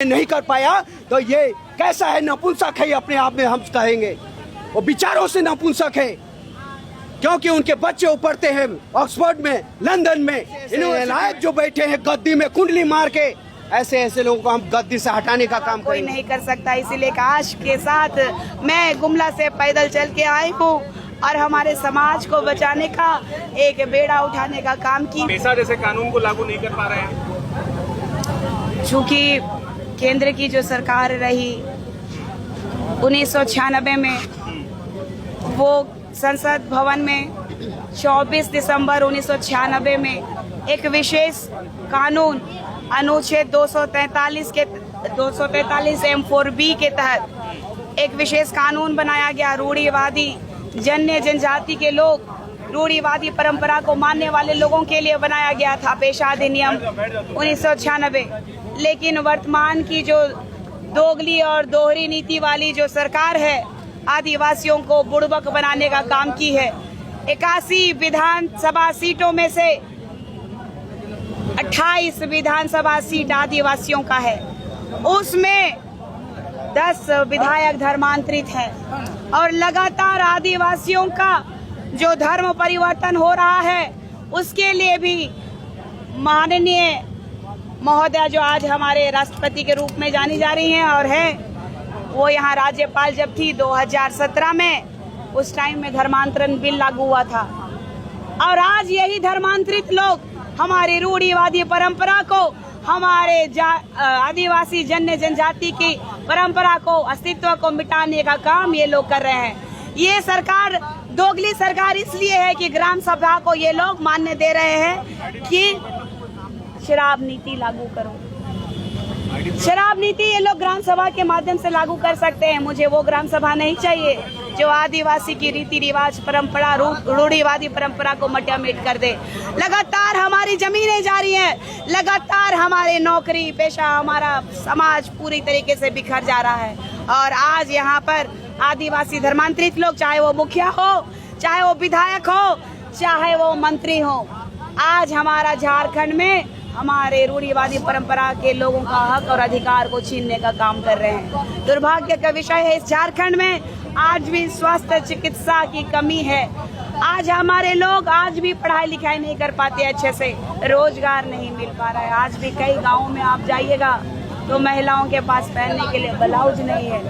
नहीं कर पाया तो ये कैसा है, नपुंसक है अपने आप में, हम कहेंगे वो विचारों से नपुंसक है, क्योंकि उनके बच्चे पढ़ते हैं ऑक्सफोर्ड में, लंदन में, इन्होंने नायक जो बैठे हैं गद्दी में कुंडली मार के, ऐसे लोगों को हम गद्दी से हटाने का काम कोई नहीं कर सकता। इसीलिए काश के साथ मैं गुमला से पैदल चल के आई हूँ और हमारे समाज को बचाने का एक बेड़ा उठाने का काम की। पेशा जैसे कानून को लागू नहीं कर पा रहे हैं चूँकि केंद्र की जो सरकार रही 1996 में, वो संसद भवन में 24 दिसंबर 1996 में एक विशेष कानून अनुच्छेद 243 M4B के तहत एक विशेष कानून बनाया गया। रूढ़िवादी जन्य जनजाति के लोग, रूढ़िवादी परंपरा को मानने वाले लोगों के लिए बनाया गया था पेशा अधिनियम 1996। लेकिन वर्तमान की जो दोगली और दोहरी नीति वाली जो सरकार है, आदिवासियों को बुड़बक बनाने का काम की है। 81 विधानसभा सीटों में से 28 विधानसभा सीट आदिवासियों का है, उसमें 10 विधायक धर्मांतरित हैं और लगातार आदिवासियों का जो धर्म परिवर्तन हो रहा है, उसके लिए भी माननीय महोदया जो आज हमारे राष्ट्रपति के रूप में जानी जा रही हैं और हैं, वो यहाँ राज्यपाल जब थी 2017 में, उस टाइम में धर्मांतरण बिल लागू हुआ था। और आज यही धर्मांतरित लोग हमारी रूढ़िवादी परंपरा को, हमारे आदिवासी जन्य जनजाति की परंपरा को, अस्तित्व को मिटाने का काम ये लोग कर रहे हैं। ये सरकार दोगली सरकार इसलिए है कि ग्राम सभा को ये लोग मान्य दे रहे हैं कि शराब नीति लागू करो। शराब नीति ये लोग ग्राम सभा के माध्यम से लागू कर सकते हैं। मुझे वो ग्राम सभा नहीं चाहिए जो आदिवासी की रीति रिवाज, परंपरा, रूढ़िवादी परंपरा को मटियामेट कर दे। लगातार हमारी जमीनें जा रही हैं, लगातार हमारे नौकरी पेशा, हमारा समाज पूरी तरीके से बिखर जा रहा है। और आज यहाँ पर आदिवासी धर्मांतरित लोग, चाहे वो मुखिया हो, चाहे वो विधायक हो, चाहे वो मंत्री हो, आज हमारा झारखंड में हमारे रूढ़िवादी परंपरा के लोगों का हक और अधिकार को छीनने का काम कर रहे हैं। दुर्भाग्य का विषय है, इस झारखंड में आज भी स्वास्थ्य चिकित्सा की कमी है। आज हमारे लोग आज भी पढ़ाई लिखाई नहीं कर पाते अच्छे से, रोजगार नहीं मिल पा रहा है। आज भी कई गाँव में आप जाइएगा तो महिलाओं के पास पहनने के लिए ब्लाउज नहीं है,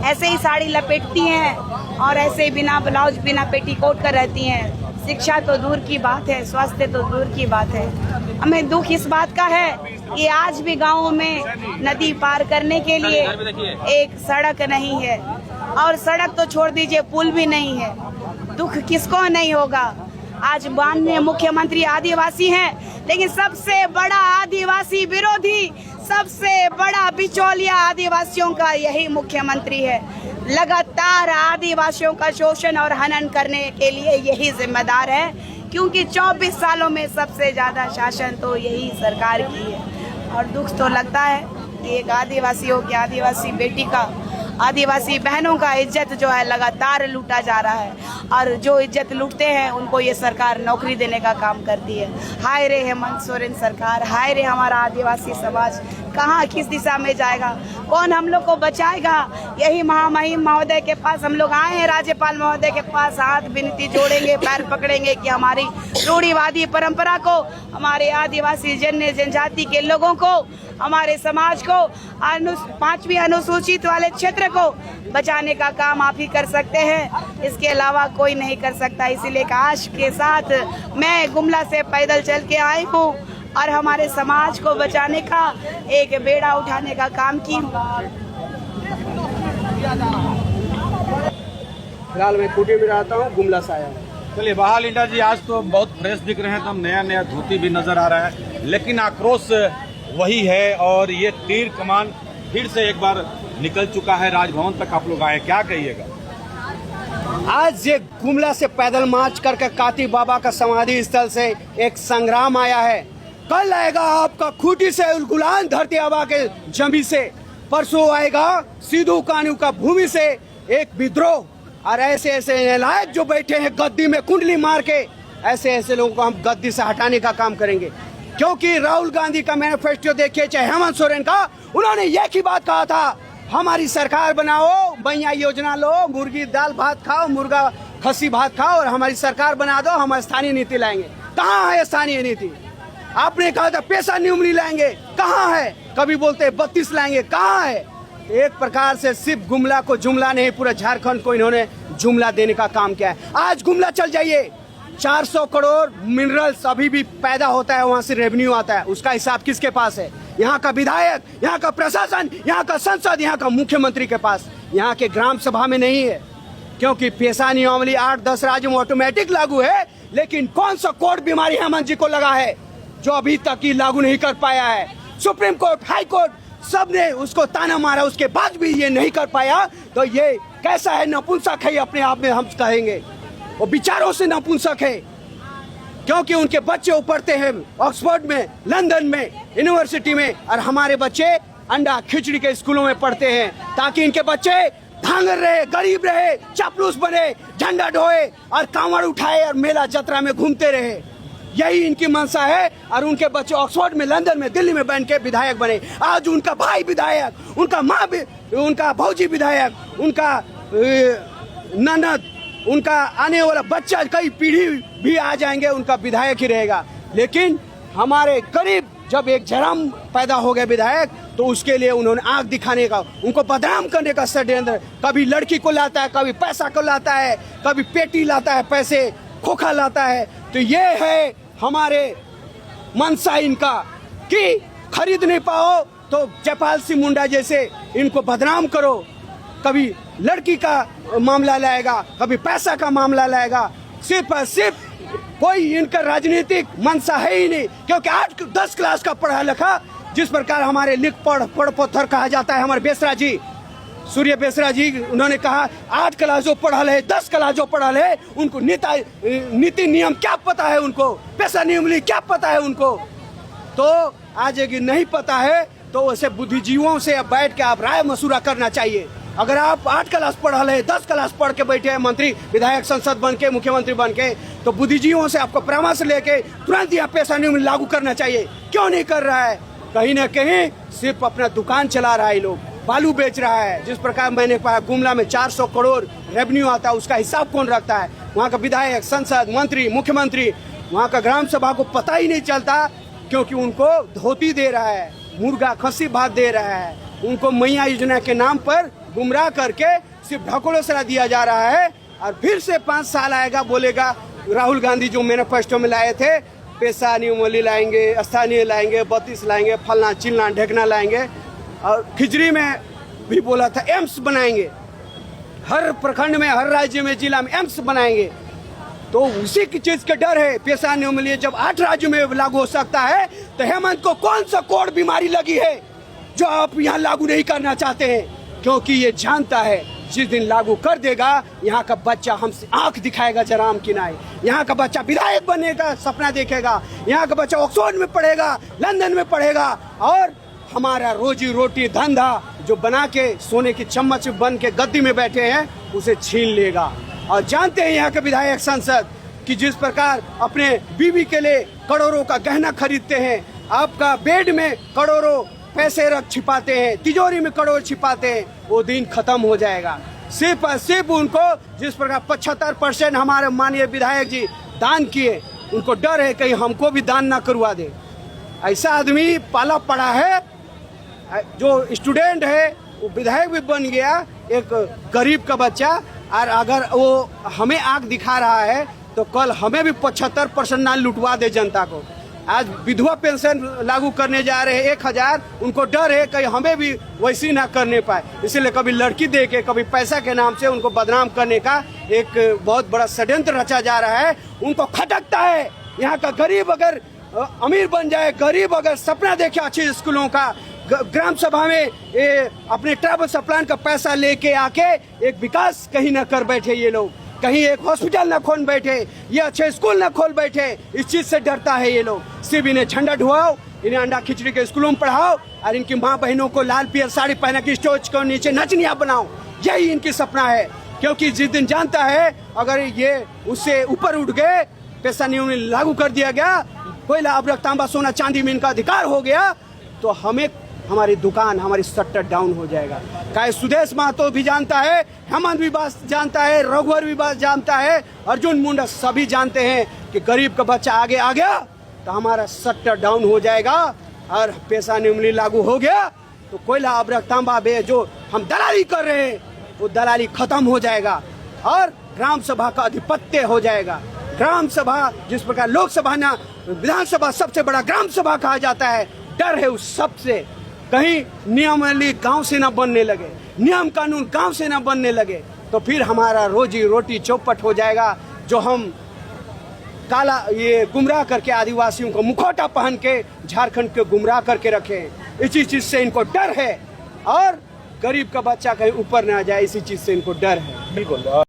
ऐसे ही साड़ी लपेटती हैं और ऐसे ही बिना ब्लाउज बिना पेटीकोट कर रहती हैं। शिक्षा तो दूर की बात है, स्वास्थ्य तो दूर की बात है। हमें दुख इस बात का है कि आज भी गाँवों में नदी पार करने के लिए एक सड़क नहीं है, और सड़क तो छोड़ दीजिए, पुल भी नहीं है। दुख किसको नहीं होगा। आज माननीय मुख्यमंत्री आदिवासी हैं, लेकिन सबसे बड़ा आदिवासी विरोधी, सबसे बड़ा बिचौलिया आदिवासियों का यही मुख्यमंत्री है। लगातार आदिवासियों का शोषण और हनन करने के लिए यही जिम्मेदार है, क्योंकि 24 सालों में सबसे ज्यादा शासन तो यही सरकार की है। और दुख तो लगता है कि एक आदिवासी हो के आदिवासी बेटी का, आदिवासी बहनों का इज्जत जो है लगातार लूटा जा रहा है, और जो इज्जत लूटते हैं उनको ये सरकार नौकरी देने का काम करती है। हाय रे हेमंत सोरेन सरकार, हाय रे हमारा आदिवासी समाज कहाँ किस दिशा में जाएगा, कौन हम लोग को बचाएगा। यही महामहिम महोदय के पास हम लोग आए हैं, राज्यपाल महोदय के पास हाथ विनती जोड़ेंगे, पैर पकड़ेंगे कि हमारी रूढ़िवादी परंपरा को, हमारे आदिवासी जन्य जनजाति के लोगों को, हमारे समाज को, 5वीं अनुसूचित वाले क्षेत्र को बचाने का काम आप ही कर सकते हैं, इसके अलावा कोई नहीं कर सकता। इसीलिए काश के साथ मैं गुमला से पैदल चल के आई हूँ और हमारे समाज को बचाने का एक बेड़ा उठाने का काम की हूँ। फिलहाल मैं खूंटी में रहता हूँ, गुमला से आया हूँ। चलिए बहाल इंडा जी, आज तो बहुत फ्रेश दिख रहे हैं, तो नया धोती भी नजर आ रहा है, लेकिन आक्रोश वही है और ये तीर कमान फिर से एक बार निकल चुका है। राजभवन तक आप लोग आए, क्या कहिएगा? आज ये गुमला से पैदल मार्च करके काती बाबा का समाधि स्थल से एक संग्राम आया है। कल आएगा आपका खूंटी से उलगुलान धरती आबा के जमी से, परसों आएगा सिद्धू कान्हू का भूमि से एक विद्रोह। और ऐसे नायक जो बैठे हैं गद्दी में कुंडली मार के, ऐसे लोगों को हम गद्दी से हटाने का काम करेंगे। क्योंकि राहुल गांधी का मैनिफेस्टो देखिए, चाहे हेमंत सोरेन का, उन्होंने एक ही बात कहा था, हमारी सरकार बनाओ, मैया योजना लो, मुर्गी दाल भात खाओ, मुर्गा खस्सी भात खाओ और हमारी सरकार बना दो, हम स्थानीय नीति लाएंगे। कहाँ है स्थानीय नीति? आपने कहा था पेशा नियमनी लाएंगे, कहाँ है? कभी बोलते 32 लाएंगे, कहाँ है? एक प्रकार से सिर्फ गुमला को जुमला नहीं, पूरा झारखंड को इन्होंने जुमला देने का काम किया है। आज गुमला चल जाइए, 400 करोड़ मिनरल्स अभी भी पैदा होता है, वहां से रेवेन्यू आता है, उसका हिसाब किसके पास है? यहाँ का विधायक, यहाँ का प्रशासन, यहाँ का संसद, यहाँ का मुख्यमंत्री के पास, यहाँ के ग्राम सभा में नहीं है। क्योंकि पेशा नियमावली 8-10 राज्यों में ऑटोमेटिक लागू है, लेकिन कौन सा कोर्ट बीमारी हेमंत जी को लगा है जो अभी तक ही लागू नहीं कर पाया है? सुप्रीम कोर्ट, हाई कोर्ट, सब ने उसको ताना मारा, उसके बाद भी ये नहीं कर पाया, तो ये कैसा है? नपुंसक है अपने आप में, हम कहेंगे वो विचारों से नपुंसक है। क्योंकि उनके बच्चे पढ़ते हैं ऑक्सफोर्ड में, लंदन में, यूनिवर्सिटी में, और हमारे बच्चे अंडा खिचड़ी के स्कूलों में पढ़ते हैं, ताकि इनके बच्चे धांगर रहे, गरीब रहे, चापलूस बने, झंडा ढोए और कांवड़ उठाए और मेला जत्रा में घूमते रहे। यही इनकी मंशा है, और उनके बच्चे ऑक्सफोर्ड में, लंदन में, दिल्ली में बन के विधायक बने। आज उनका भाई विधायक, उनका माँ, उनका भौजी विधायक, उनका ननद, उनका आने वाला बच्चा, कई पीढ़ी भी आ जाएंगे, उनका विधायक ही रहेगा। लेकिन हमारे करीब जब एक जरम पैदा हो गया विधायक, तो उसके लिए उन्होंने आंख दिखाने का, उनको बदनाम करने का षड्यंत्र, कभी लड़की को लाता है, कभी पैसा को लाता है, कभी पेटी लाता है, पैसे खोखा लाता है। तो ये है हमारे मनसा इनका कि खरीद नहीं पाओ तो जयपाल सिंह मुंडा जैसे इनको बदनाम करो, कभी लड़की का मामला लाएगा, कभी पैसा का मामला लाएगा। सिर्फ कोई इनका राजनीतिक मनसा है ही नहीं। क्योंकि 8-10 क्लास का पढ़ा लिखा, जिस प्रकार हमारे लिख पढ़ पत्थर कहा जाता है, हमारे बेसरा जी, सूर्य बेसरा जी, उन्होंने कहा 8 क्लास जो पढ़ल है, 10 क्लास जो पढ़ल है, उनको नीति नियम क्या पता है? उनको पेशा नियमली क्या पता है उनको? तो आज अगर नहीं पता है तो वैसे बुद्धिजीवियों से बैठ के आप राय मशुरा करना चाहिए। अगर आप 8 क्लास पढ़ल है, 10 क्लास पढ़ के बैठे हैं, मंत्री, विधायक, संसद बन के, मुख्यमंत्री बन के, तो बुद्धिजीवियों से आपको परामर्श लेके तुरंत यह पेशा नियम लागू करना चाहिए। क्यों नहीं कर रहा है? कहीं ना कहीं सिर्फ अपना दुकान चला रहा है, लोग बालू बेच रहा है। जिस प्रकार मैंने कहा गुमला में 400 करोड़ रेवेन्यू आता है, उसका हिसाब कौन रखता है? वहाँ का विधायक, संसद, मंत्री, मुख्यमंत्री, वहाँ का ग्राम सभा को पता ही नहीं चलता, क्योंकि उनको धोती दे रहा है, मुर्गा खस्सी भात दे रहा है, उनको मैया योजना के नाम पर गुमराह करके सिर्फ ढकोसला दिया जा रहा है। और फिर से 5 साल आएगा, बोलेगा राहुल गांधी जो मैनिफेस्टो में लाए थे, पेशा नियमावली लाएंगे, स्थानीय लाएंगे, 32 लाएंगे, फलना चिलना ढेकना लाएंगे, और खिचड़ी में भी बोला था एम्स बनाएंगे, हर प्रखंड में, हर राज्य में, जिला में एम्स बनाएंगे। तो उसी की चीज का डर है। पेशा नियमावली जब 8 राज्यों में लागू हो सकता है, तो हेमंत को कौन सा कोड़ बीमारी लगी है जो आप यहाँ लागू नहीं करना चाहते हैं? क्योंकि ये जानता है जिस दिन लागू कर देगा, यहाँ का बच्चा हमसे आंख दिखाएगा जराम किनारे, यहाँ का बच्चा विधायक बनने का सपना देखेगा, यहाँ का बच्चा ऑक्सफोर्ड में पढ़ेगा, लंदन में पढ़ेगा, और हमारा रोजी रोटी धंधा जो बना के सोने की चम्मच बन के गद्दी में बैठे हैं, उसे छीन लेगा। और जानते हैं यहाँ के विधायक, संसद, कि जिस प्रकार अपने बीवी के लिए करोड़ों का गहना खरीदते हैं, आपका बेड में करोड़ों पैसे रख छिपाते हैं, तिजोरी में करोड़ छिपाते हैं, वो दिन खत्म हो जाएगा। सिर्फ उनको जिस प्रकार 75% हमारे माननीय विधायक जी दान किए, उनको डर है कहीं हमको भी दान ना करवा दे। ऐसा आदमी पाला पड़ा है, जो स्टूडेंट है वो विधायक भी बन गया, एक गरीब का बच्चा, और अगर वो हमें आंख दिखा रहा है तो कल हमें भी 75% ना लुटवा दे जनता को। आज विधवा पेंशन लागू करने जा रहे हैं 1000, उनको डर है कहीं हमें भी वैसी ना करने पाए, इसलिए कभी लड़की दे के, कभी पैसा के नाम से उनको बदनाम करने का एक बहुत बड़ा षड्यंत्र रचा जा रहा है। उनको खटकता है यहाँ का गरीब अगर अमीर बन जाए, गरीब अगर सपना देखे अच्छे स्कूलों का, ग्राम सभा में अपने ट्रैवल सप्लान का पैसा लेके आके एक विकास कहीं ना कर बैठे, ये लोग कहीं एक हॉस्पिटल ना खोल बैठे, ये अच्छे स्कूल ना खोल बैठे, इस चीज से डरता है ये लोग। सिर्फ इन्हें झंडा ढुआओ, इन्हें अंडा खिचड़ी के स्कूलों में पढ़ाओ, और इनकी माँ बहनों को लाल पियर साड़ी पहना के स्टेज को नीचे नचनिया बनाओ, यही इनकी सपना है। क्योंकि जिस दिन जानता है अगर ये उससे ऊपर उठ गए, पेशा नियम लागू कर दिया गया, कोयला अभ्रक तांबा सोना चांदी में इनका अधिकार हो गया तो हमें हमारी दुकान हमारी शटर डाउन हो जाएगा। क्या सुदेश महतो भी जानता है, हेमंत भी जानता है, रघुवर भी जानता है, अर्जुन मुंडा सभी जानते हैं कि गरीब का बच्चा आगे आ गया तो हमारा शटर डाउन हो जाएगा और पैसा नियमली लागू हो गया तो कोयला अभ्रक तांबा बे जो हम दलाली कर रहे हैं वो दलाली खत्म हो जाएगा और ग्राम सभा का अधिपत्य हो जाएगा। ग्राम सभा जिस प्रकार लोकसभा ना विधानसभा सबसे बड़ा ग्राम सभा कहा जाता है, डर है उस सबसे। कहीं नियमावली गांव से ना बनने लगे, नियम कानून गांव से ना बनने लगे तो फिर हमारा रोजी रोटी चौपट हो जाएगा। जो हम काला ये गुमराह करके आदिवासियों को मुखौटा पहन के झारखंड के गुमराह करके रखे हैं, इसी चीज से इनको डर है और गरीब का बच्चा कहीं ऊपर ना जाए इसी चीज से इनको डर है। बिल्कुल।